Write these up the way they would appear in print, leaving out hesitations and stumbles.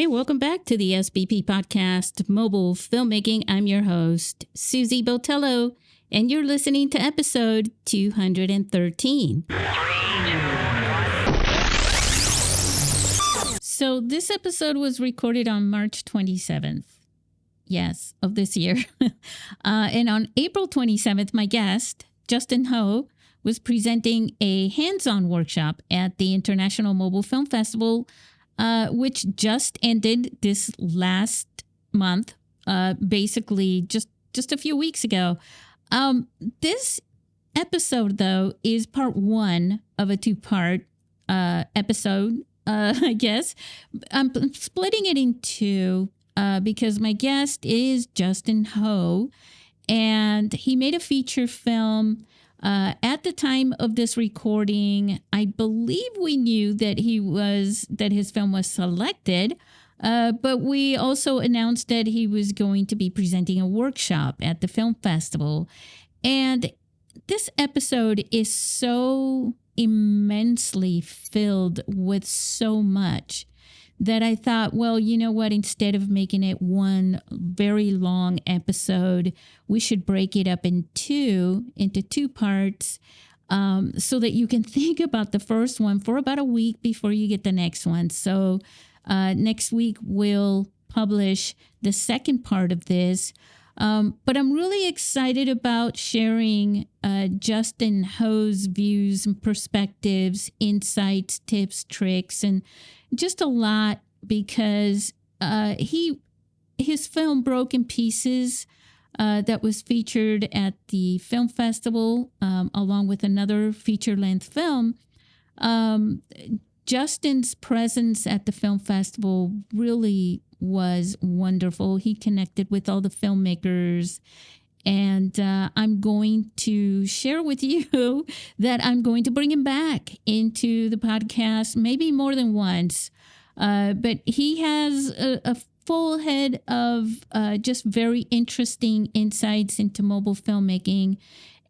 welcome back to the SBP podcast, Mobile Filmmaking. I'm your host, Susie Botello, and you're listening to episode 213. So this episode was recorded on March 27th. Yes, of this year. And on April 27th, my guest, Justin Ho, was presenting a hands-on workshop at the International Mobile Film Festival, which just ended this last month, basically just a few weeks ago. This episode, though, is part one of a two-part episode, I guess. I'm splitting it in two because my guest is Justin Ho, and he made a feature film. At the time of this recording, I believe we knew that his film was selected, but we also announced that he was going to be presenting a workshop at the film festival. And this episode is so immensely filled with so much that I thought, well, you know what, instead of making it one very long episode, we should break it up into two parts so that you can think about the first one for about a week before you get the next one. So next week we'll publish the second part of this. But I'm really excited about sharing Justin Ho's views and perspectives, insights, tips, tricks, and just a lot, because his film Broken Pieces that was featured at the film festival along with another feature-length film. Justin's presence at the film festival really was wonderful. He connected with all the filmmakers, and I'm going to share with you that I'm going to bring him back into the podcast, maybe more than once. But he has a full head of just very interesting insights into mobile filmmaking.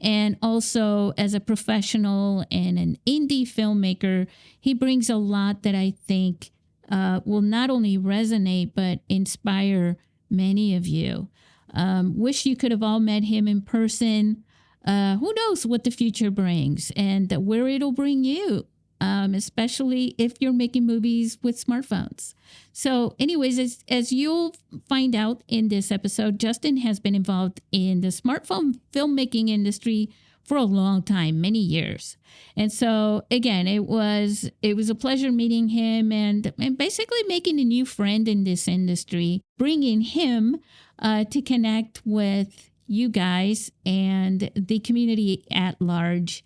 And also, as a professional and an indie filmmaker, he brings a lot that I think will not only resonate, but inspire many of you. Wish you could have all met him in person. Who knows what the future brings and where it'll bring you, especially if you're making movies with smartphones. So anyways, as you'll find out in this episode, Justin has been involved in the smartphone filmmaking industry for a long time, many years. And so again, it was a pleasure meeting him and basically making a new friend in this industry, bringing him to connect with you guys and the community at large.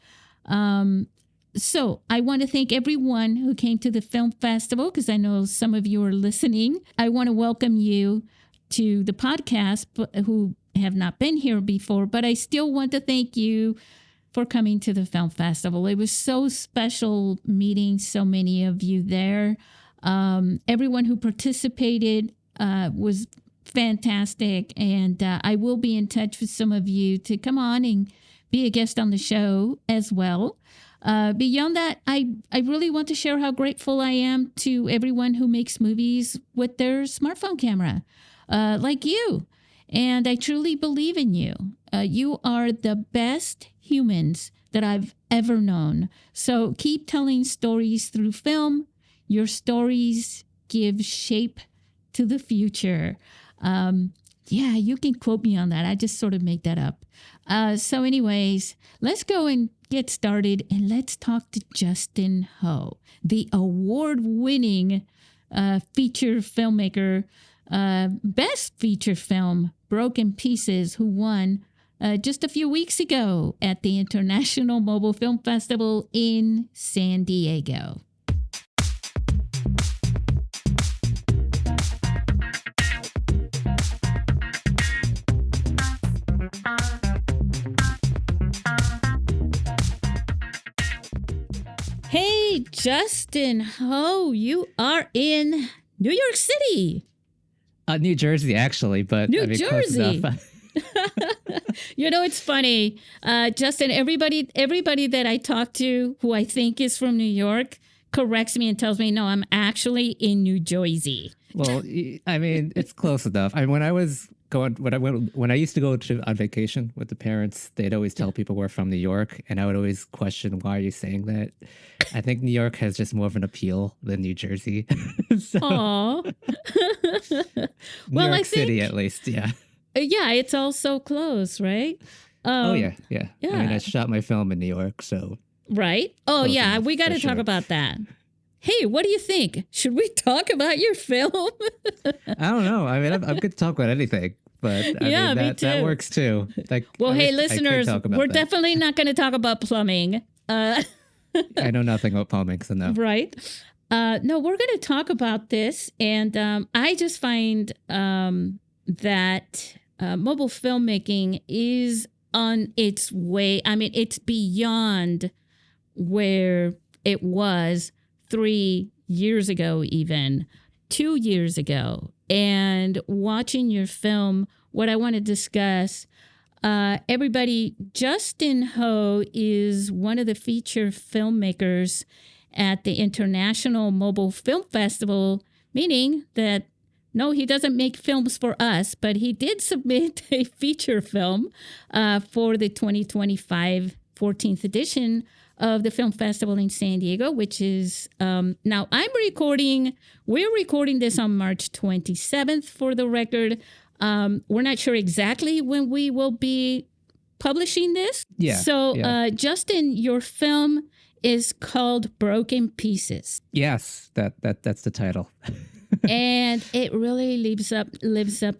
So I want to thank everyone who came to the film festival, because I know some of you are listening. I want to welcome you to the podcast who have not been here before, but I still want to thank you for coming to the film festival. It was so special meeting so many of you there. Everyone who participated was fantastic, and I will be in touch with some of you to come on and be a guest on the show as well. Beyond that, I really want to share how grateful I am to everyone who makes movies with their smartphone camera, like you. And I truly believe in you. You are the best humans that I've ever known. So keep telling stories through film. Your stories give shape to the future. Yeah, you can quote me on that. I just sort of make that up. So anyways, let's go and get started, and let's talk to Justin Ho, the award-winning feature filmmaker, best feature film, Broken Pieces, who won just a few weeks ago at the International Mobile Film Festival in San Diego. Hey, Justin Ho, you are in New York City. New Jersey, actually, but New Jersey. You know, it's funny, Justin. Everybody that I talk to who I think is from New York corrects me and tells me, no, I'm actually in New Jersey. Well, I mean, it's close enough. I mean, when I used to go on vacation with the parents, they'd always tell people we're from New York, and I would always question, why are you saying that? I think New York has just more of an appeal than New Jersey. So Aw. New Well, I York City, think, at least, yeah. yeah, it's all so close, right? Oh Um, yeah, yeah. I mean, I yeah, shot my film in New York, so right? Oh, close yeah, enough we got for to talk sure. about that. Hey, what do you think? Should we talk about your film? I don't know. I mean, I'm good to talk about anything, but I mean Yeah, me that too. works too. Like, Well, I hey, wish I could listeners, talk we're about that. definitely not going to talk about plumbing. I know nothing about plumbing, so no. Right. No, we're going to talk about this. And I just find that mobile filmmaking is on its way. I mean, it's beyond where it was 3 years ago, even 2 years ago. And watching your film, what I want to discuss. Everybody, Justin Ho is one of the feature filmmakers at the International Mobile Film Festival, meaning that no, he doesn't make films for us, but he did submit a feature film for the 2025 14th edition of the film festival in San Diego, which is now we're recording this on March 27th for the record. We're not sure exactly when we will be publishing this. Yeah, So, yeah. Justin, your film is called Broken Pieces. Yes, that's the title. And it really lives up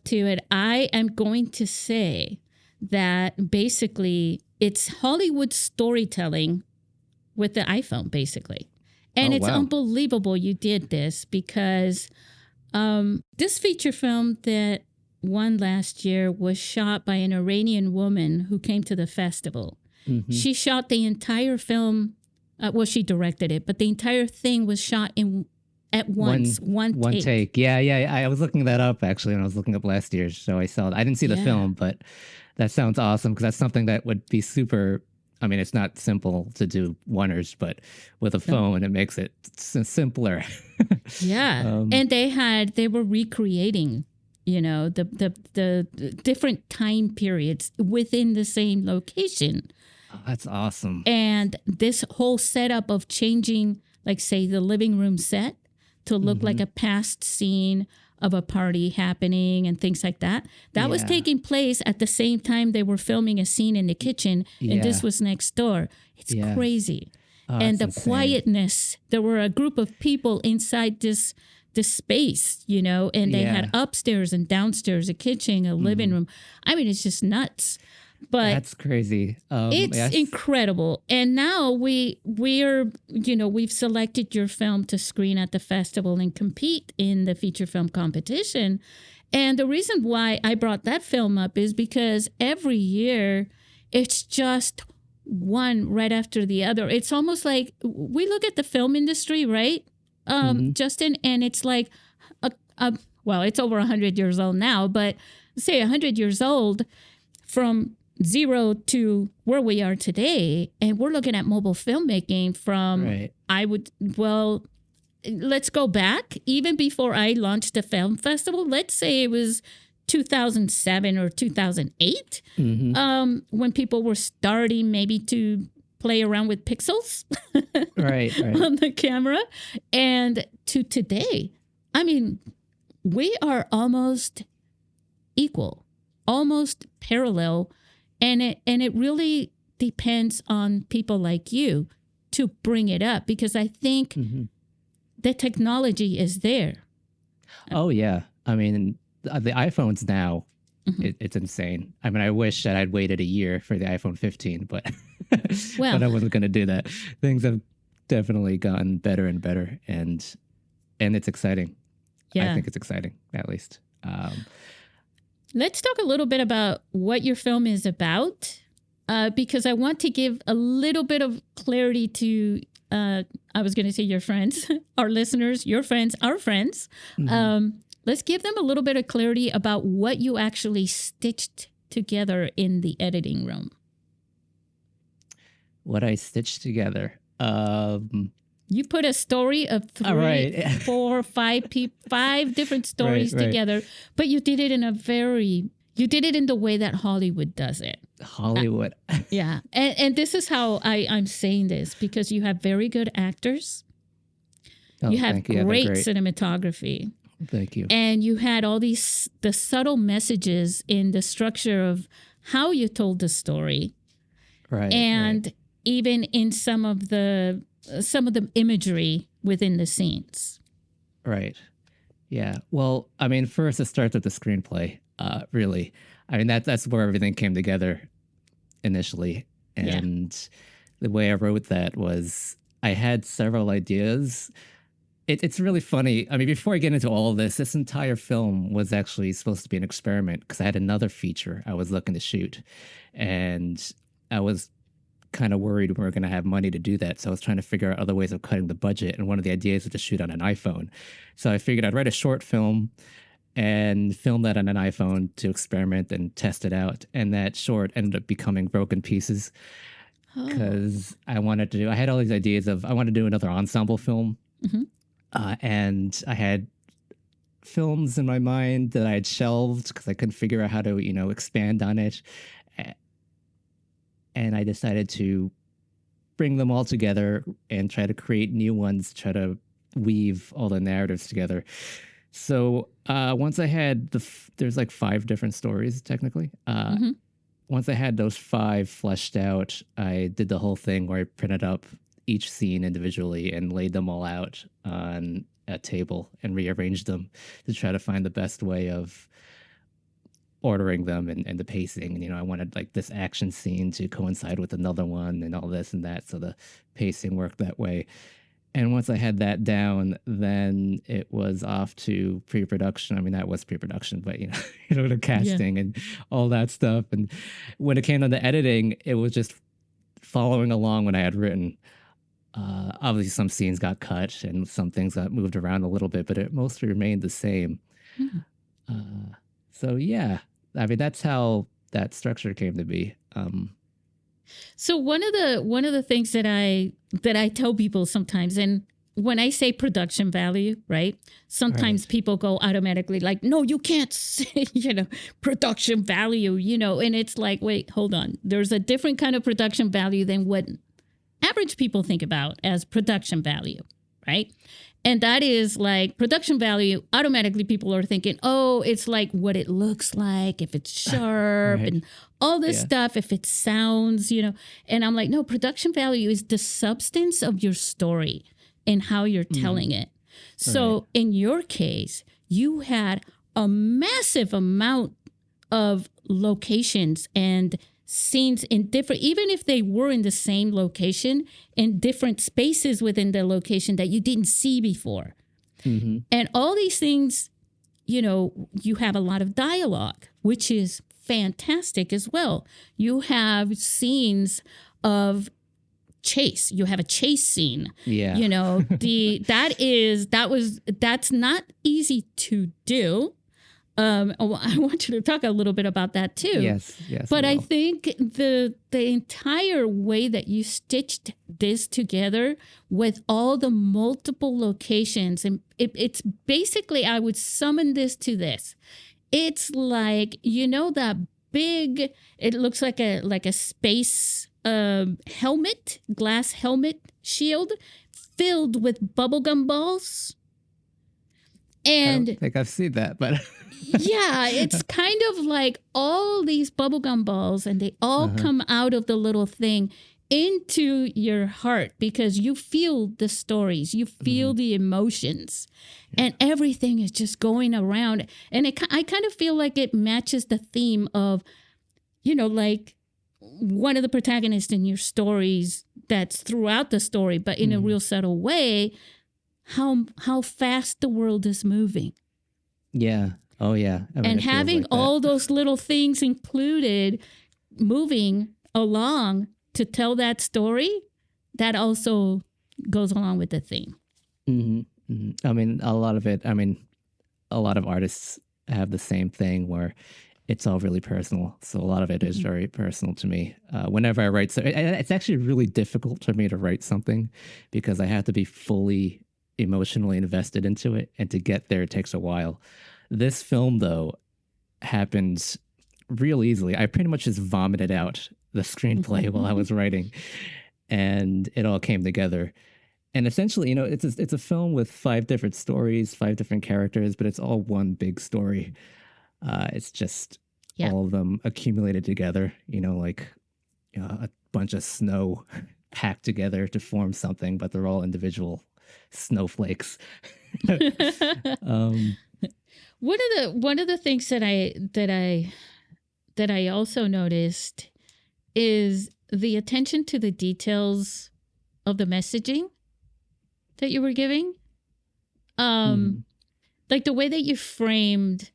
to it. I am going to say that basically it's Hollywood storytelling with the iPhone, basically. And Oh it's wow. unbelievable you did this because this feature film that won last year was shot by an Iranian woman who came to the festival. Mm-hmm. She shot the entire film. Well, she directed it, but the entire thing was shot at once, one take. Yeah, yeah. I was looking that up actually, and I was looking up last year's, so I saw. I didn't see the Yeah. film, but that sounds awesome because that's something that would be super. I mean, it's not simple to do oneers, but with a phone, it makes it simpler. Yeah, and they were recreating, the different time periods within the same location. Oh, that's awesome. And this whole setup of changing, like, say, the living room set to look like a past scene of a party happening and things like that. That was taking place at the same time they were filming a scene in the kitchen, and this was next door. It's crazy. Oh, and the insane. quietness, there were a group of people inside this space, and they had upstairs and downstairs, a kitchen, a living room. I mean, it's just nuts. But that's crazy. It's incredible. And now we've selected your film to screen at the festival and compete in the feature film competition. And the reason why I brought that film up is because every year it's just one right after the other. It's almost like we look at the film industry, right, Justin, and it's like, well, it's over 100 years old now, but say 100 years old from zero to where we are today, and we're looking at mobile filmmaking from let's go back even before I launched the film festival. Let's say it was 2007 or 2008, when people were starting maybe to play around with pixels right. on the camera, and to today. I mean, we are almost equal, almost parallel. And it really depends on people like you to bring it up, because I think the technology is there. Oh yeah, I mean the iPhones now, it's insane. I mean, I wish that I'd waited a year for the iPhone 15, but Well, but I wasn't going to do that. Things have definitely gotten better and better, and it's exciting. yeah. I think it's exciting, at least. Let's talk a little bit about what your film is about, because I want to give a little bit of clarity to, I was going to say your friends, our listeners, your friends, our friends. Let's give them a little bit of clarity about what you actually stitched together in the editing room. What I stitched together. You put a story of All three, right. 4, 5 different Right, stories right. together, but you did it you did it in the way that Hollywood does it. Hollywood. Yeah. And this is how I'm saying this, because you have very good actors. You Oh, have thank you. Yeah, they're great great. cinematography. Thank you. And you had all the subtle messages in the structure of how you told the story. Right, right, And even in some of the imagery within the scenes. right. Yeah. Well, I mean, first it starts with the screenplay. Really, I mean that's where everything came together initially, Yeah. and the way I wrote that was I had several ideas. It's really funny. I mean, before I get into all of this entire film was actually supposed to be an experiment because I had another feature I was looking to shoot, and I was kind of worried we were going to have money to do that. So I was trying to figure out other ways of cutting the budget. And one of the ideas was to shoot on an iPhone. So I figured I'd write a short film and film that on an iPhone to experiment and test it out. And that short ended up becoming Broken Pieces Oh. because I had all these ideas of, I wanted to do another ensemble film. Mm-hmm. And I had films in my mind that I had shelved because I couldn't figure out how to, expand on it. And I decided to bring them all together and try to create new ones, try to weave all the narratives together. So once I had there's like 5 different stories technically. Mm-hmm. Once I had those 5 fleshed out, I did the whole thing where I printed up each scene individually and laid them all out on a table and rearranged them to try to find the best way of ordering them and the pacing. And, I wanted like this action scene to coincide with another one and all this and that. So the pacing worked that way. And once I had that down, then it was off to pre-production. I mean, that was pre-production, but the casting and all that stuff. And when it came to the editing, it was just following along when I had written. Obviously, some scenes got cut and some things got moved around a little bit, but it mostly remained the same. Mm-hmm. So yeah, I mean, that's how that structure came to be. So one of the things that I tell people sometimes, and when I say production value, right? Sometimes people go automatically like, no, you can't say, production value, and it's like, wait, hold on. There's a different kind of production value than what average people think about as production value, right? And that is like production value. Automatically, people are thinking, oh, it's like what it looks like, if it's sharp and all this stuff, if it sounds, And I'm like, no, production value is the substance of your story and how you're telling it. So in your case, you had a massive amount of locations and scenes in different, even if they were in the same location, in different spaces within the location that you didn't see before. Mm-hmm. And all these things, you have a lot of dialogue, which is fantastic as well. You have scenes of chase. You have a chase scene. Yeah. That's not easy to do. I want you to talk a little bit about that too. Yes. But I think the entire way that you stitched this together with all the multiple locations, and it's basically, I would summon this to this. It's like, that big, it looks like a space helmet, glass helmet shield filled with bubblegum balls. And I don't think I've seen that, but yeah, it's kind of like all these bubblegum balls, and they all come out of the little thing into your heart because you feel the stories, you feel the emotions, and everything is just going around. And I kind of feel like it matches the theme of, like one of the protagonists in your stories that's throughout the story, but in a real subtle way, how fast the world is moving. Yeah. Oh, yeah. I mean, and having like all those little things included, moving along to tell that story, that also goes along with the theme. Mm-hmm. Mm-hmm. I mean, a lot of artists have the same thing where it's all really personal. So a lot of it is very personal to me. Whenever I write, so it's actually really difficult for me to write something because I have to be fully emotionally invested into it, and to get there it takes a while. This film, though, happens real easily. I pretty much just vomited out the screenplay while I was writing, and it all came together. And essentially, it's a film with 5 different stories, 5 different characters, but it's all one big story. It's just Yeah. all of them accumulated together, like a bunch of snow packed together to form something, but they're all individual snowflakes. um, One of the things that I also noticed is the attention to the details of the messaging that you were giving. Like the way that you framed,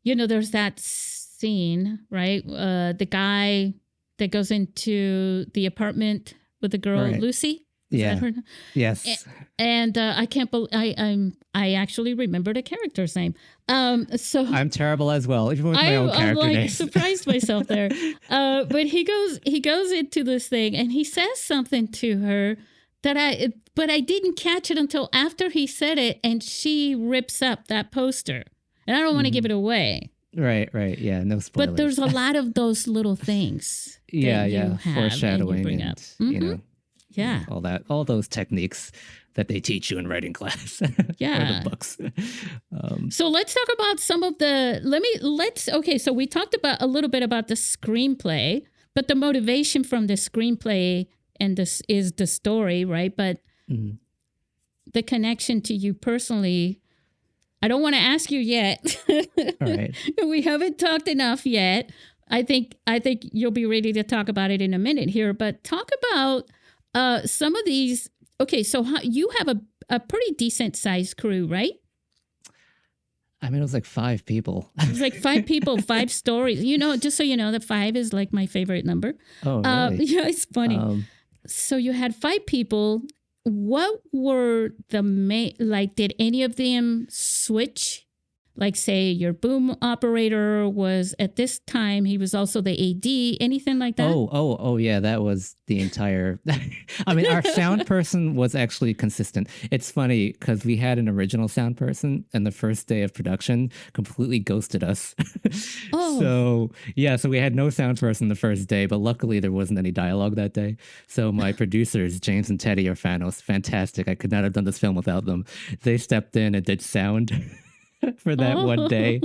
there's that scene, right? The guy that goes into the apartment with the girl, right. Lucy. Is Yeah. that her? Yes. And I can't believe I actually remembered a character's name. So I'm terrible as well, even with my own character I'm like names. surprised myself there. But he goes into this thing and he says something to her but I didn't catch it until after he said it, and she rips up that poster. And I don't want to give it away. Right. Yeah, no spoilers. But there's a lot of those little things. Yeah. Foreshadowing and you bring and, up. Mm-hmm. Yeah. all those techniques that they teach you in writing class. Yeah. Or the books. So let's talk about some of the, okay, so we talked about a little bit about the screenplay, but the motivation from the screenplay and this is the story, right? But the connection to you personally, I don't want to ask you yet. All right. We haven't talked enough yet. I think you'll be ready to talk about it in a minute here, but talk about some of these. Okay, so you have a pretty decent sized crew, right? I mean, it was like 5 people. It was like 5 people, 5 stories. Just so you know, that 5 is like my favorite number. Oh, really? Yeah, it's funny. So you had 5 people. What were the main, like, did any of them switch? Like, say, your boom operator was at this time, he was also the AD, anything like that? Oh, yeah, that was the entire... I mean, our sound person was actually consistent. It's funny because we had an original sound person, and the first day of production completely ghosted us. So we had no sound person the first day, but luckily there wasn't any dialogue that day. So my producers, James and Teddy, are fantastic. I could not have done this film without them. They stepped in and did sound for that one day.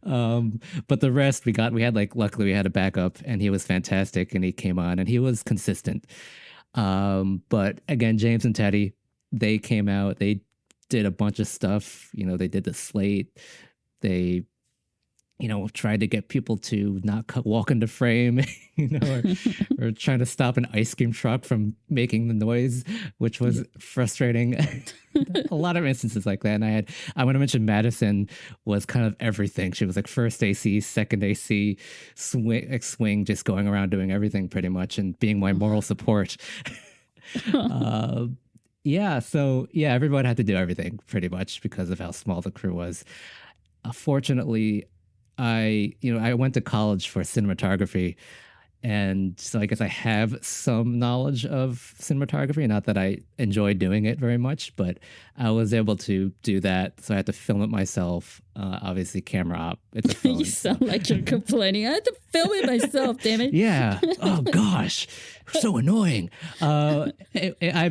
But the rest luckily we had a backup, and he was fantastic, and he came on and he was consistent. But again, James and Teddy, they came out, they did a bunch of stuff. They did the slate. They, tried to get people to not walk into frame, or trying to stop an ice cream truck from making the noise, which was frustrating. A lot of instances like that. And I want to mention Madison was kind of everything. She was like first AC, second AC, swing, just going around doing everything pretty much and being my moral support. Everyone had to do everything pretty much because of how small the crew was. Fortunately, I went to college for cinematography, and so I guess I have some knowledge of cinematography. Not that I enjoy doing it very much, but I was able to do that. So I had to film it myself. Obviously, camera op. It's a phone. You sound like you're complaining. I had to film it myself, damn it. Yeah. Oh, gosh. So annoying. I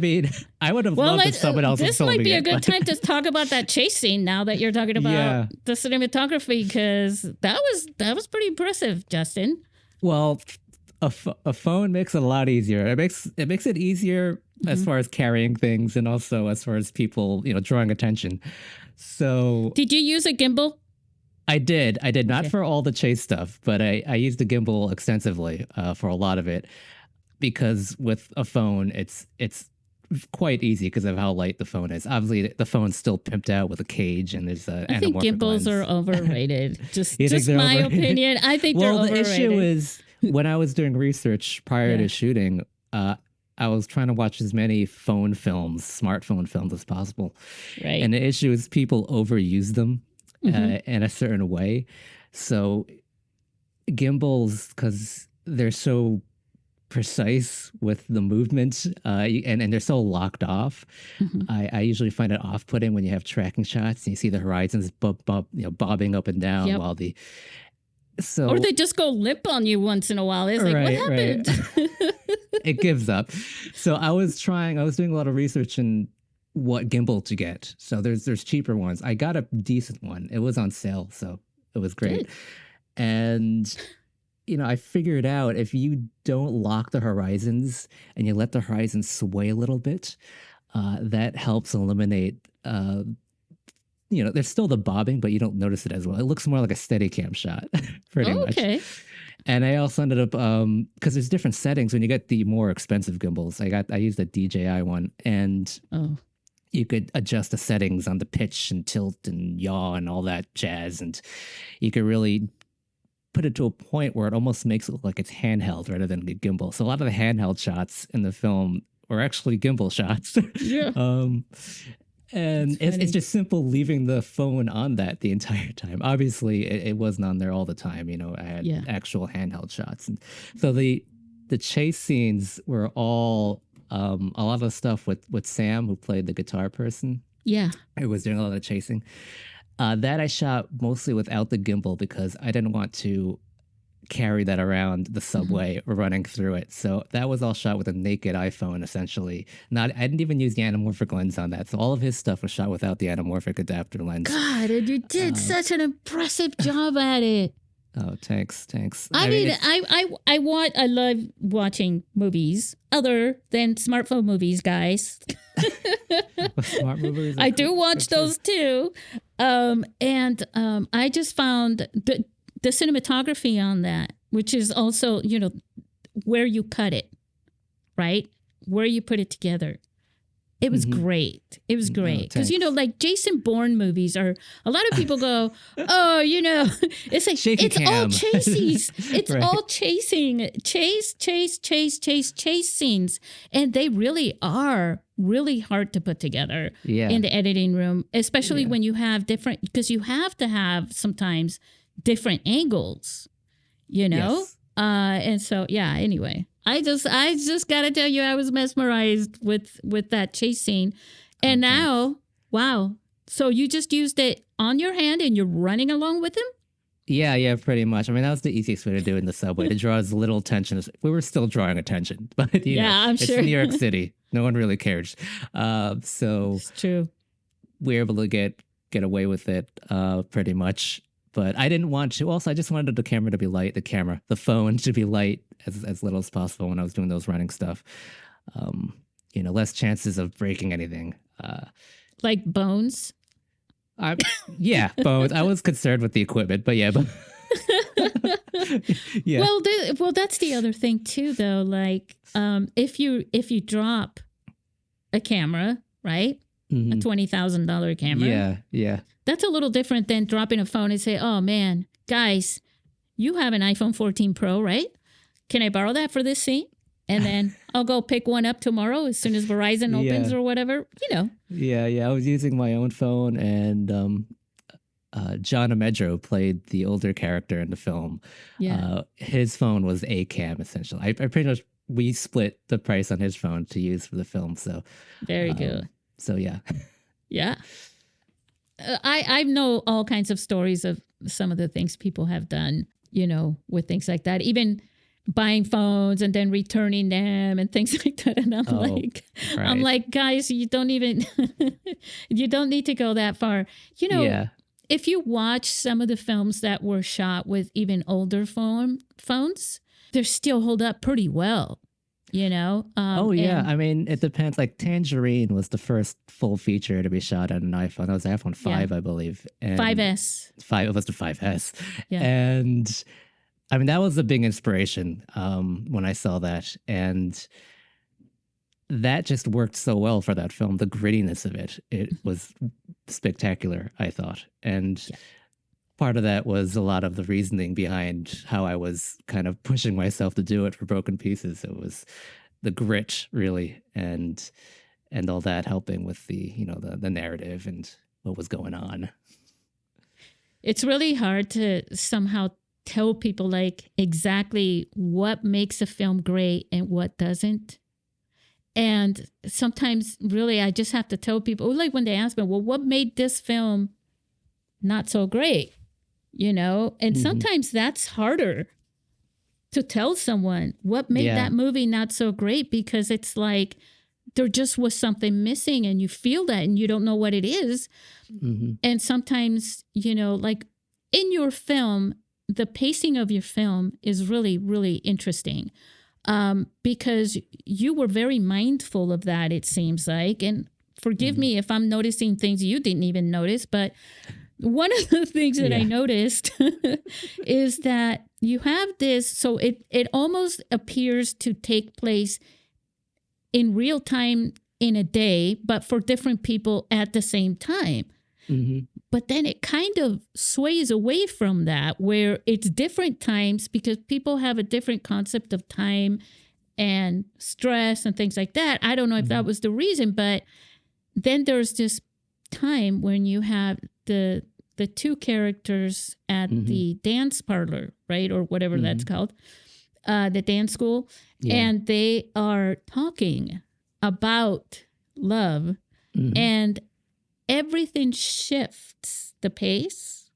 mean, I would have loved if someone else was filming it. This might be a good time to talk about that chase scene now that you're talking about the cinematography, because that was pretty impressive, Justin. Well, a phone makes it a lot easier. It makes it easier as far as carrying things, and also as far as people, drawing attention. So did you use a gimbal? I did not for all the chase stuff, but I used a gimbal extensively for a lot of it, because with a phone, it's quite easy because of how light the phone is. Obviously, the phone's still pimped out with a cage, and there's an anamorphic lens. I think gimbals are overrated. Just my overrated? opinion. I think they're overrated. Well, the issue is, when I was doing research prior to shooting, I was trying to watch as many smartphone films as possible. Right. And the issue is people overuse them. Hmm. in a certain way. So gimbals, because they're so precise with the movements, and they're so locked off. Hmm. I usually find it off-putting when you have tracking shots and you see the horizons bobbing up and down Yep. while the Or so they just go limp on you once in a while. It's like, what right. happened? It gives up. So I was doing a lot of research in what gimbal to get. So there's cheaper ones. I got a decent one. It was on sale, so it was great. Good. And I figured out if you don't lock the horizons and you let the horizons sway a little bit, that helps eliminate. There's still the bobbing, but you don't notice it as well. It looks more like a steady cam shot, pretty Oh, much. okay. And I also ended up because there's different settings when you get the more expensive gimbals. I used a DJI one, and Oh, you could adjust the settings on the pitch and tilt and yaw and all that jazz, and you could really put it to a point where it almost makes it look like it's handheld rather than a gimbal. So a lot of the handheld shots in the film were actually gimbal shots. yeah. um, That's and it's funny. just simple leaving the phone on that the entire time. Obviously, it wasn't on there all the time. I had Yeah. actual handheld shots, and so the chase scenes were all a lot of stuff with Sam, who played the guitar person, Yeah. who was doing a lot of chasing. That I shot mostly without the gimbal because I didn't want to carry that around the Hmm. subway or running through it. So that was all shot with a naked iPhone, essentially. I didn't even use the anamorphic lens on that. So all of his stuff was shot without the anamorphic adapter lens. God, and you did Uh, such an impressive job at it. oh, thanks. I I mean, mean, it's I love watching movies other than smartphone movies, guys. smart movies. I do watch Sure. those too. And I just found the cinematography on that, which is also, where you cut it, right? Where you put it together. It was Mm-hmm. great. It was Oh, great. Because, thanks. like Jason Bourne movies are, a lot of people go, oh, it's like, Shaky it's all cam. chases. It's Right. all chasing, chase scenes. And they really are really hard to put together Yeah. in the editing room, especially Yeah. when you have different, because you have to have sometimes different angles, Yes. and so yeah, anyway, I just gotta tell you, I was mesmerized with that chase scene. And Oh, thanks. now, wow, so you just used it on your hand and you're running along with Yeah, pretty much. I mean, that was the easiest way to do it in the subway, to draw as little attention as we were still drawing attention, but Yeah, I'm it's sure. New York City. No one really cares. So It's true. we were able to get away with it, pretty much. But I didn't want to. Also, I just wanted the camera to be light. The phone to be light as little as possible when I was doing those running stuff. Um, less chances of breaking anything. Like bones. I yeah, both. I was concerned with the equipment, but yeah, but yeah. Well, that's the other thing too, though. Like, if you drop a camera, right, a Mhm. $20,000 camera, Yeah. that's a little different than dropping a phone and say, "Oh man, guys, you have an iPhone 14 Pro, right? Can I borrow that for this scene?" And then I'll go pick one up tomorrow as soon as Verizon opens Yeah. or whatever. Yeah. I was using my own phone, and John Amedro played the older character in the film. Yeah, His phone was a cam essentially. I pretty much we split the price on his phone to use for the film. So, very good. so yeah. Yeah, I know all kinds of stories of some of the things people have done, with things like that. Even buying phones and then returning them and things like that. And I'm Oh, like, right. guys, you don't even, you don't need to go that far. Yeah. If you watch some of the films that were shot with even older phones, they still hold up pretty well. Oh yeah. And I mean, it depends. Like Tangerine was the first full feature to be shot on an iPhone. That was iPhone yeah, 5, I believe. And 5S. it was the 5S. Yeah. And I mean, that was a big inspiration when I saw that. And that just worked so well for that film. The grittiness of it was spectacular, I thought. And Yeah. part of that was a lot of the reasoning behind how I was kind of pushing myself to do it for Broken Pieces. It was the grit, really, and all that helping with the the narrative and what was going on. It's really hard to somehow tell people like exactly what makes a film great and what doesn't. And sometimes really I just have to tell people, like when they ask me, well, what made this film not so great? You know, and sometimes that's harder to tell someone what made Yeah. that movie not so great, because it's like there just was something missing and you feel that and you don't know what it is. And sometimes, you know, like in your film, the pacing of your film is really, really interesting, because you were very mindful of that, it seems like. And forgive me if I'm noticing things you didn't even notice, but one of the things that I Yeah. noticed is that you have this, so it almost appears to take place in real time in a day, but for different people at the same time. But then it kind of sways away from that, where it's different times because people have a different concept of time and stress and things like that. I don't know if that was the reason, but then there's this time when you have the two characters at the dance parlor, right? Or whatever that's called, the dance school. Yeah. And they are talking about love, and everything shifts the pace,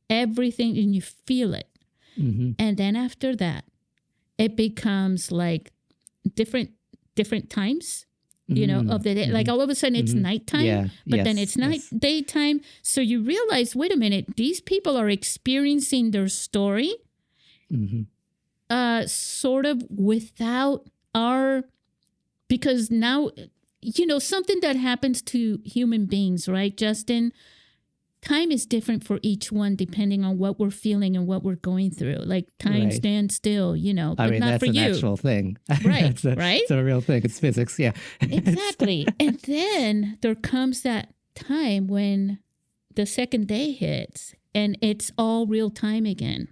everything, and you feel it. And then after that, it becomes like different times, you know, of the day. Like all of a sudden it's nighttime, Yeah. but then it's daytime. So you realize, wait a minute, these people are experiencing their story sort of without our, because now, you know, something that happens to human beings, right, Justin? Time is different for each one depending on what we're feeling and what we're going through. Like time Right. stands still, you know, I but mean, not that's for an you. actual thing. Right, right? It's a real thing. It's physics. Yeah. Exactly. And then there comes that time when the second day hits and it's all real time again.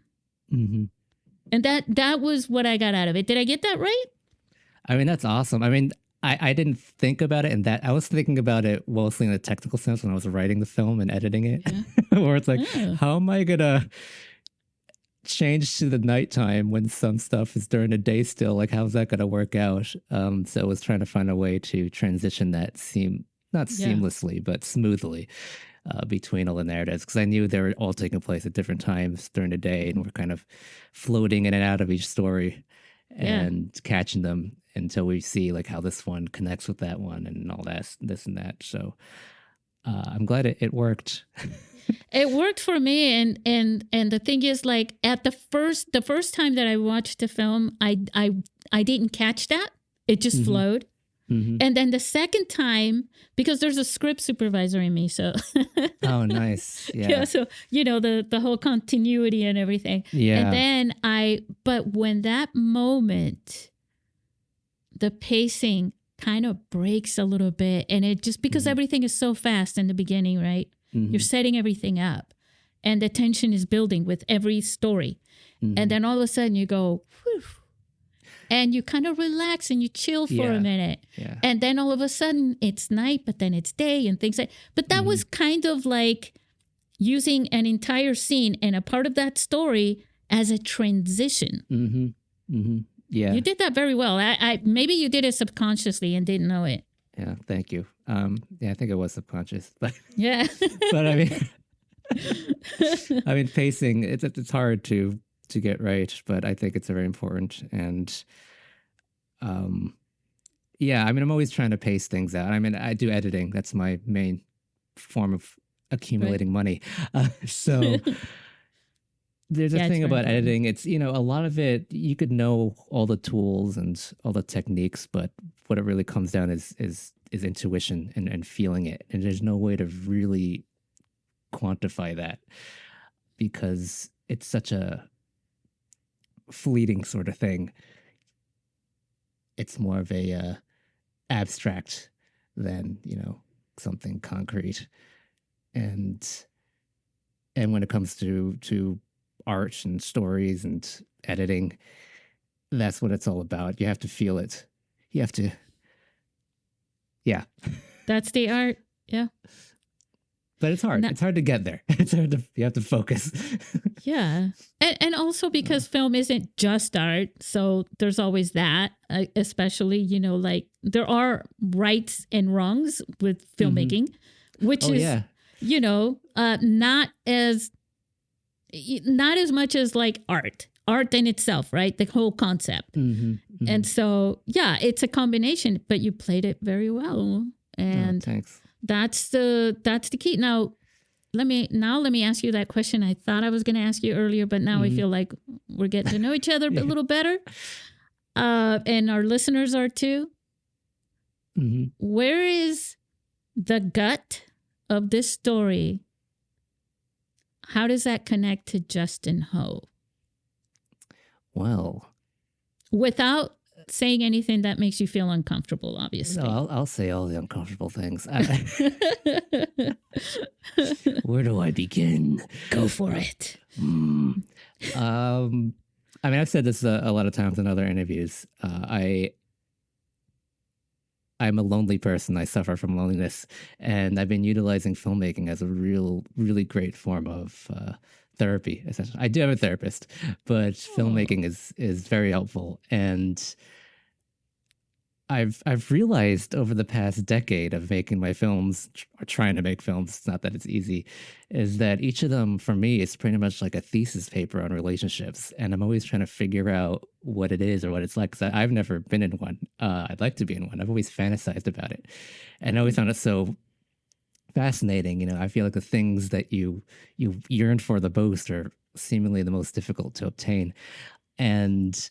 And that was what I got out of it. Did I get that right? I mean, that's awesome. I mean, I didn't think about it in that. I was thinking about it mostly in a technical sense when I was writing the film and editing it, where it's like, Oh. how am I gonna change to the nighttime when some stuff is during the day still? Like, how's that gonna work out? So I was trying to find a way to transition that not seamlessly, but smoothly between all the narratives, because I knew they were all taking place at different times during the day, and we're kind of floating in and out of each story and catching them until we see like how this one connects with that one and all that, this and that. So I'm glad it worked. It worked for me, and the thing is, like at the first time that I watched the film, I didn't catch that. It just flowed. And then the second time, because there's a script supervisor in me, so Oh, nice. Yeah. so you know the whole continuity and everything. Yeah. And then but when that moment, the pacing kind of breaks a little bit, and it just, because everything is so fast in the beginning, right? You're setting everything up, and the tension is building with every story, and then all of a sudden you go, whew, and you kind of relax and you chill for a minute. Yeah. And then all of a sudden it's night, but then it's day and things like, but that was kind of like using an entire scene and a part of that story as a transition. Yeah. You did that very well. I maybe you did it subconsciously and didn't know it. Yeah. Thank you. Yeah, I think it was subconscious, but Yeah. but I mean, pacing, it's hard to get right, but I think it's very important. And yeah, I mean, I'm always trying to pace things out. I mean, I do editing. That's my main form of accumulating money. So there's a thing about editing. It's, you know, a lot of it, you could know all the tools and all the techniques, but what it really comes down is intuition and feeling it. And there's no way to really quantify that because it's such a fleeting sort of thing. It's more of a abstract than, you know, something concrete. And when it comes to art and stories and editing, that's what it's all about. You have to feel it. You have to, yeah. That's the art. Yeah. But it's hard. Not, It's hard to get there. It's hard to, you have to focus. yeah. And also because film isn't just art. So there's always that, especially, like there are rights and wrongs with filmmaking, which Oh, is, yeah. not as much as like art in itself, right? The whole concept. And so, yeah, it's a combination, but you played it very well. Oh, And thanks. that's the key. Now, let me ask you that question I thought I was going to ask you earlier, but now I feel like we're getting to know each other a little better. And our listeners are too. Where is the gut of this story? How does that connect to Justin Ho? Well, without saying anything that makes you feel uncomfortable, obviously. no, I'll say all the uncomfortable things. Where do I begin? Go for it. I mean, I've said this a lot of times in other interviews. I'm a lonely person. I suffer from loneliness, and I've been utilizing filmmaking as a really great form of therapy. Essentially, I do have a therapist, but filmmaking is very helpful. And I've realized over the past decade of making my films, or trying to make films, it's not that it's easy, is that each of them for me is pretty much like a thesis paper on relationships, and I'm always trying to figure out what it is or what it's like, because I've never been in one. I'd like to be in one. I've always fantasized about it, and I always found it so fascinating. I feel like the things that you yearn for the most are seemingly the most difficult to obtain, and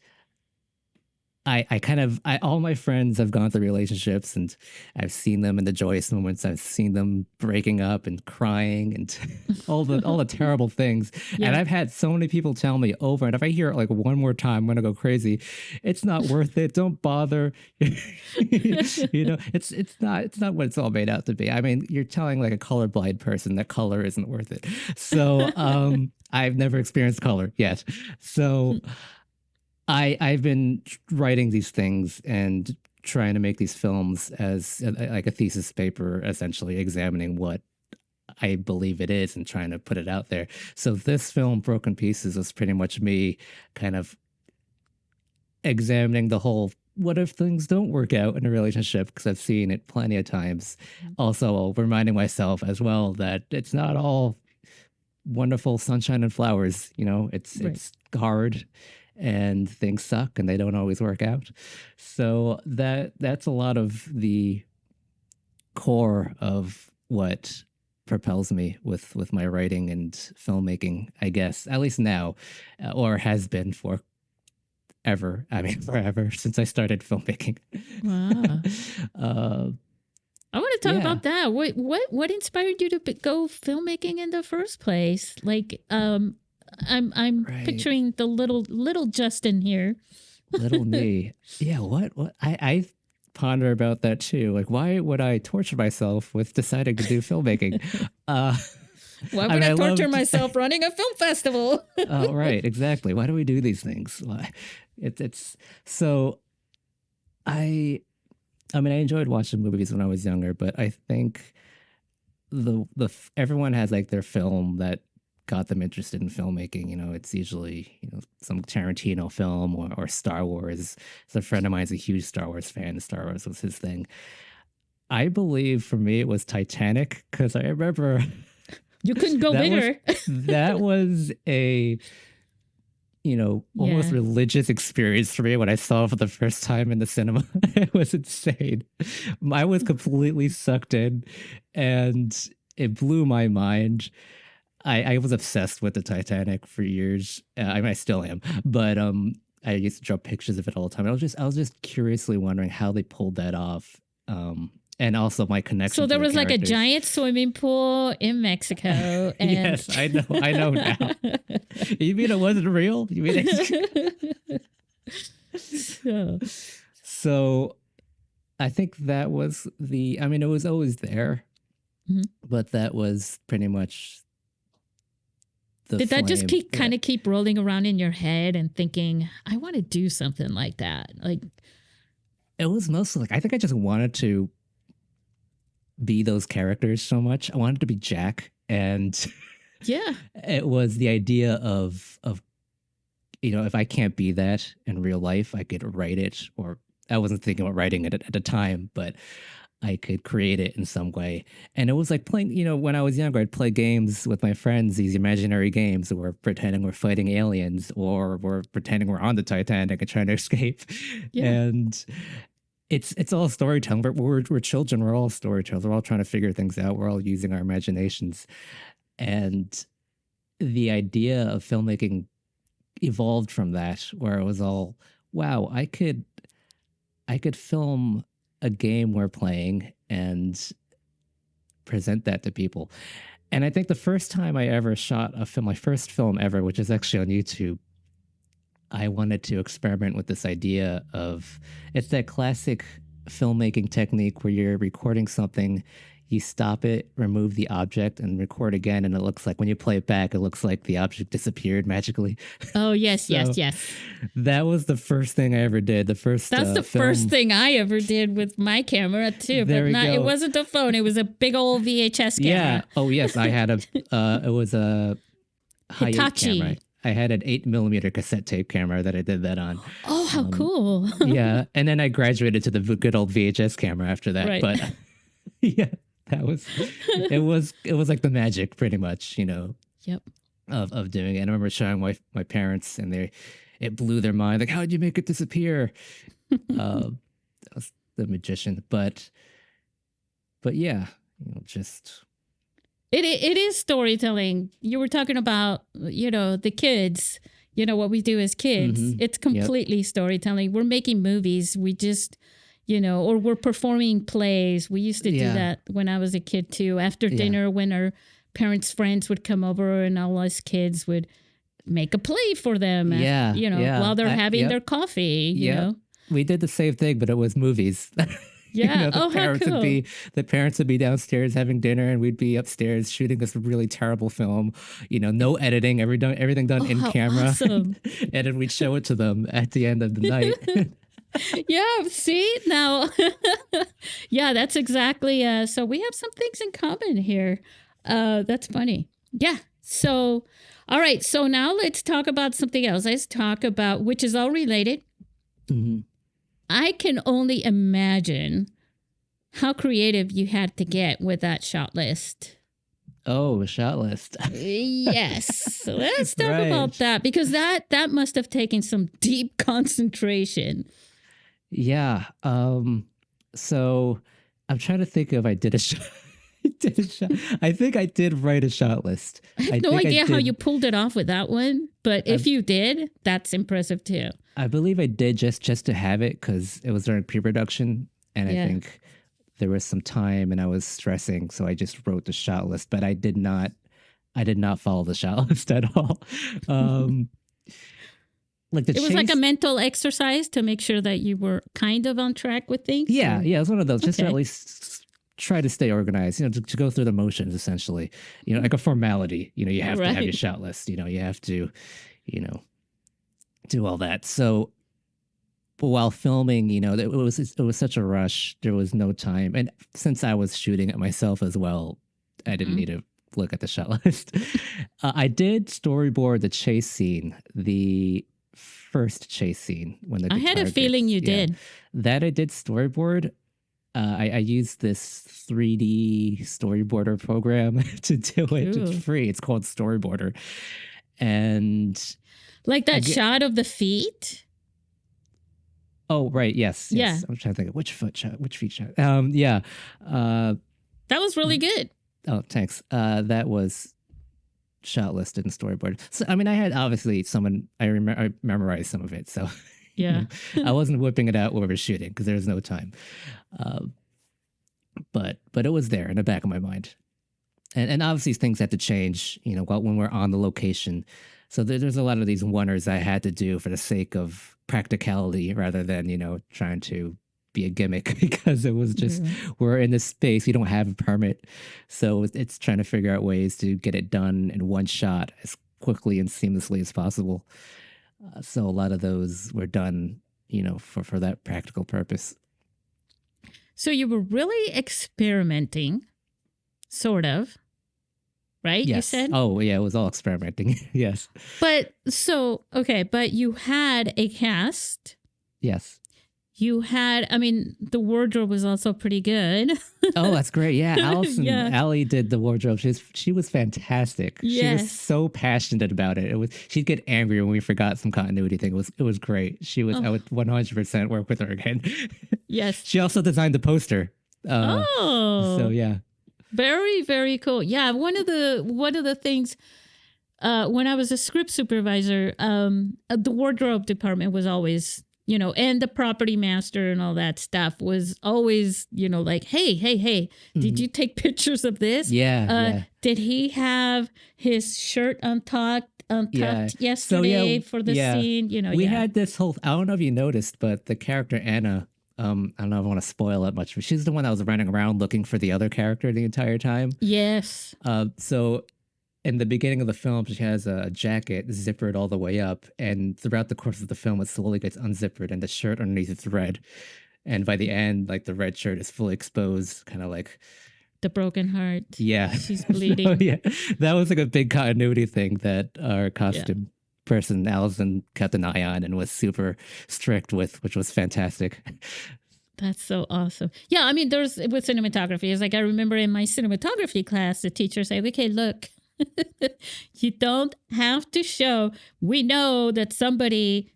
all my friends have gone through relationships, and I've seen them in the joyous moments. I've seen them breaking up and crying and all the terrible things. Yeah. And I've had so many people tell me over, and if I hear it like one more time, I'm gonna go crazy. It's not worth it. Don't bother. It's not what it's all made out to be. I mean, you're telling like a colorblind person that color isn't worth it. So I've never experienced color yet. So I've been writing these things and trying to make these films as like a thesis paper, essentially examining what I believe it is and trying to put it out there. So this film, Broken Pieces, was pretty much me kind of examining the whole, what if things don't work out in a relationship? Because I've seen it plenty of times. Also reminding myself as well that it's not all wonderful sunshine and flowers. It's hard. And things suck and they don't always work out. So that's a lot of the core of what propels me with my writing and filmmaking, I guess, at least now, or has been for ever. I mean, forever, since I started filmmaking. Wow. I want to talk about that. What inspired you to go filmmaking in the first place? Like, I'm right. Picturing the little Justin here. Little me. Yeah, what? I ponder about that too. Like, why would I torture myself with deciding to do filmmaking? Why would I torture myself running a film festival? Oh, right, exactly. Why do we do these things? It's so I mean, I enjoyed watching movies when I was younger, but I think everyone has like their film that got them interested in filmmaking. It's usually some Tarantino film or Star Wars. So a friend of mine's a huge Star Wars fan. Star Wars was his thing. I believe for me it was Titanic, because I remember you couldn't go bigger. That was a almost religious experience for me when I saw it for the first time in the cinema. It was insane. I was completely sucked in, and it blew my mind. I was obsessed with the Titanic for years. I mean, I still am, but I used to draw pictures of it all the time. I was just curiously wondering how they pulled that off, and also my connection. So there was like a giant swimming pool in Mexico. And yes, I know now. You mean it wasn't real? You mean it? So I think that was I mean, it was always there, but that was pretty much. Did that just keep rolling around in your head and thinking, I want to do something like that? Like, it was mostly like, I think I just wanted to be those characters so much. I wanted to be Jack, and Yeah. it was the idea of if I can't be that in real life, I could write it, or I wasn't thinking about writing it at the time, but I could create it in some way. And it was like playing, when I was younger, I'd play games with my friends, these imaginary games where we're pretending we're fighting aliens, or we're pretending we're on the Titanic and trying to escape. Yeah. And it's all storytelling, but we're children, we're all storytellers, we're all trying to figure things out, we're all using our imaginations. And the idea of filmmaking evolved from that, where it was all, wow, I could film a game we're playing and present that to people. And I think the first time I ever shot a film, my first film ever, which is actually on YouTube, I wanted to experiment with this idea of, it's that classic filmmaking technique where you're recording something, you stop it, remove the object, and record again, and it looks like, when you play it back, it looks like the object disappeared magically. Oh, yes, So yes. that was the first thing I ever did. The first That's the film. first thing I ever did with my camera too, There but we not. go. It wasn't a phone. It was a big old VHS camera. Yeah. Oh yes, I had a. It was a high-end Hitachi. camera. I had an 8mm cassette tape camera that I did that on. Oh, how cool! Yeah, and then I graduated to the good old VHS camera after that. Right. But yeah, that was it was like the magic, pretty much, Yep. of doing it. And I remember showing my parents, and it blew their mind. Like, how did you make it disappear? That was the magician. But yeah, just. It is storytelling. You were talking about, the kids, what we do as kids. Mhm. It's completely storytelling. We're making movies. We just, or we're performing plays. We used to do Yeah. that when I was a kid too. After dinner, when our parents' friends would come over and all us kids would make a play for them. Yeah, yeah. While they're having Yep. their coffee, Yep. We did the same thing, but it was movies. Yeah. The parents how cool. would be downstairs having dinner, and we'd be upstairs shooting this really terrible film. No editing, everything done in how camera, awesome. and then we'd show it to them at the end of the night. Yeah, see now. Yeah, that's exactly. So we have some things in common here. That's funny. Yeah. So, all right. So now let's talk about something else. Let's talk about, which is all related. Mhm. I can only imagine how creative you had to get with that shot list. Oh, a shot list. Yes. Let's talk Right. about that, because that must have taken some deep concentration. Yeah. So I'm trying to think if I did a shot. I think I did write a shot list. I have no idea how you pulled it off with that one, but if you did, that's impressive too. I believe I did just to have it, because it was during pre-production, and I think there was some time and I was stressing, so I just wrote the shot list. But I did not follow the shot list at all. Like it was like a mental exercise to make sure that you were kind of on track with things. Yeah, or? yeah, it was one of those, just to Okay. at least try to stay organized, to go through the motions, essentially, like a formality. You have to have Right. your shot list. You have to, do all that. So, but while filming, it was such a rush. There was no time, and since I was shooting it myself as well, I didn't Mhm. need to look at the shot list. I did storyboard the chase scene, the first chase scene, when the I had a guitar feeling gets- you yeah. did. That I did storyboard. I used this 3D storyboarder program to do it. Cool. It's free. It's called Storyboarder. And Like that shot of the feet. oh, right, yes. Yeah. I'm trying to think of which feet shot. Yeah. That was really good. Oh, thanks. That was shot listed and storyboard. So I mean, I had obviously I memorized some of it, so Yeah. I wasn't whipping it out while we were shooting, because there was no time. But it was there in the back of my mind, and obviously things had to change, when we're on the location. So there's a lot of these oneers I had to do for the sake of practicality, rather than trying to be a gimmick, because it was just we're in this space, we don't have a permit, so it's trying to figure out ways to get it done in one shot as quickly and seamlessly as possible. So a lot of those were done, for that practical purpose. So you were really experimenting, sort of, right? You Yes. said? Oh, yeah, it was all experimenting. Yes. But so, okay, but you had a cast. Yes. You had, I mean, the wardrobe was also pretty good. Oh, that's great. Yeah, Yeah. Allie did the wardrobe. She was fantastic. She was Yes. so passionate about it. It was she'd get angry when we forgot some continuity thing. It was great. I Oh, would 100% work with her again. yes. She also designed the poster. So Oh, yeah. very, very cool. Yeah, one of the things when I was a script supervisor, the wardrobe department was always, and the property master and all that stuff was always, like, hey, did Mhm. you take pictures of this? Yeah, yeah. Did he have his shirt Yeah. untucked So yeah, yesterday for the yeah. scene? We Yeah. had this whole I don't know if you noticed, but the character Anna, I don't know if I want to spoil it much, but she's the one that was running around looking for the other character the entire time. Yes. So in the beginning of the film, she has a jacket zippered all the way up, and throughout the course of the film, it slowly gets unzippered, and the shirt underneath is red. And by the end, like the red shirt is fully exposed, kind of like The broken heart. yeah. She's So bleeding. yeah, that was like a big continuity thing that our Yeah. costume person Allison kept an eye on and was super strict with, which was fantastic. That's so awesome. Yeah, I mean, there's with cinematography, it's like I remember in my cinematography class, the teacher said, okay, look, you don't have to show. We know that somebody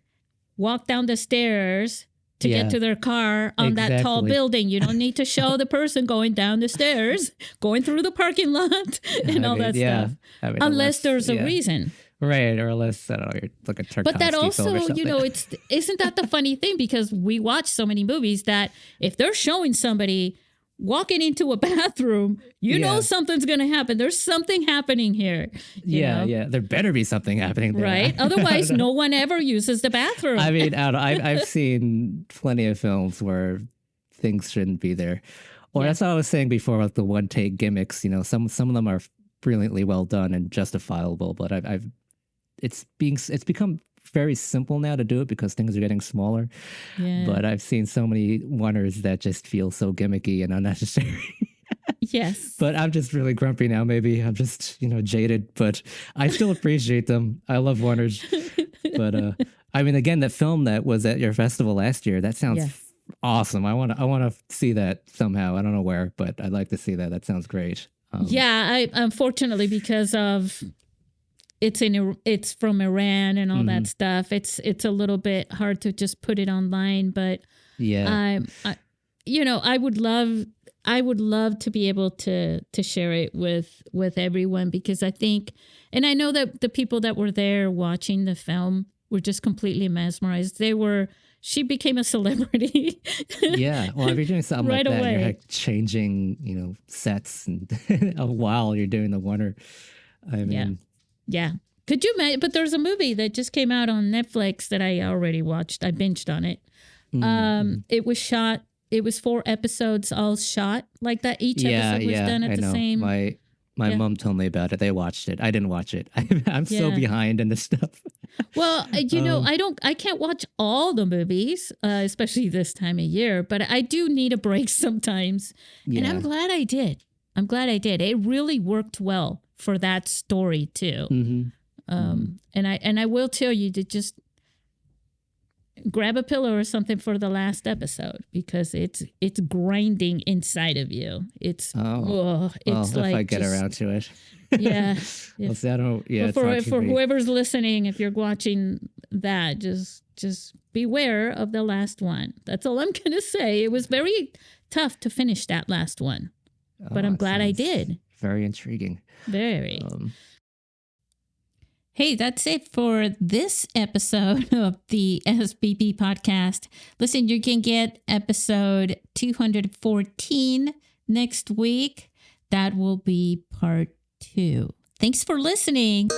walked down the stairs to get Yeah, to their car on that tall exactly. building. You don't need to show the person going down the stairs, going through the parking lot, and I all mean, that yeah. stuff, I mean, unless unless, there's a yeah. reason. Right, or unless, I don't know, you're like a But that Tarkovsky film or also, something. it's isn't that the funny thing? Because we watch so many movies that if they're showing somebody walking into a bathroom, Yeah. something's going to happen. There's something happening here. Yeah, yeah. There better be something happening there. Right? I Otherwise, don't know. no one ever uses the bathroom. I mean, I don't, I've seen plenty of films where things shouldn't be there. Or Yeah. that's what I was saying before, like the one take gimmicks. You know, some of them are brilliantly well done and justifiable, but it's become very simple now to do it because things are getting smaller. Yeah. But I've seen so many oneers that just feel so gimmicky and unnecessary. Yes. But I'm just really grumpy now. Maybe I'm just jaded, but I still appreciate them. I love oneers. But I mean, again, that film that was at your festival last year, that sounds Yes. awesome. I want to see that somehow. I don't know where, but I'd like to see that. That sounds great. Yeah, I unfortunately because of it's from Iran and all that stuff. It's a little bit hard to just put it online, but Yeah. I would love to be able to share it with everyone because I think, and I know that the people that were there watching the film were just completely mesmerized. She became a celebrity. Yeah. Well, if you're doing something Right like that, and you're away. like changing, sets and while you're doing the oneer. I mean, Yeah. Could you imagine? But there's a movie that just came out on Netflix that I already watched. I binged on it. It was 4 episodes all shot like that. Each episode was done at I the know. same. My Yeah. mom told me about it. They watched it. I didn't watch it. I'm so Yeah. behind in this stuff. Well, I can't watch all the movies, especially this time of year, but I do need a break sometimes. And I'm Yeah. glad I did. It really worked well for that story too. Mm-hmm. And I will tell you to just grab a pillow or something for the last episode because it's grinding inside of you. It's Well, it's if like I get just- around to it. Yeah. Well, see, I don't. Yeah, But it's for hard to whoever's listening, if you're watching that, just beware of the last one. That's all I'm gonna say. It was very tough to finish that last one, but I'm it glad I sounds did. Very intriguing. Very. Um, Hey, that's it for this episode of the SBB podcast. Listen, you can get episode 214 next week. That will be part 2. Thanks for listening.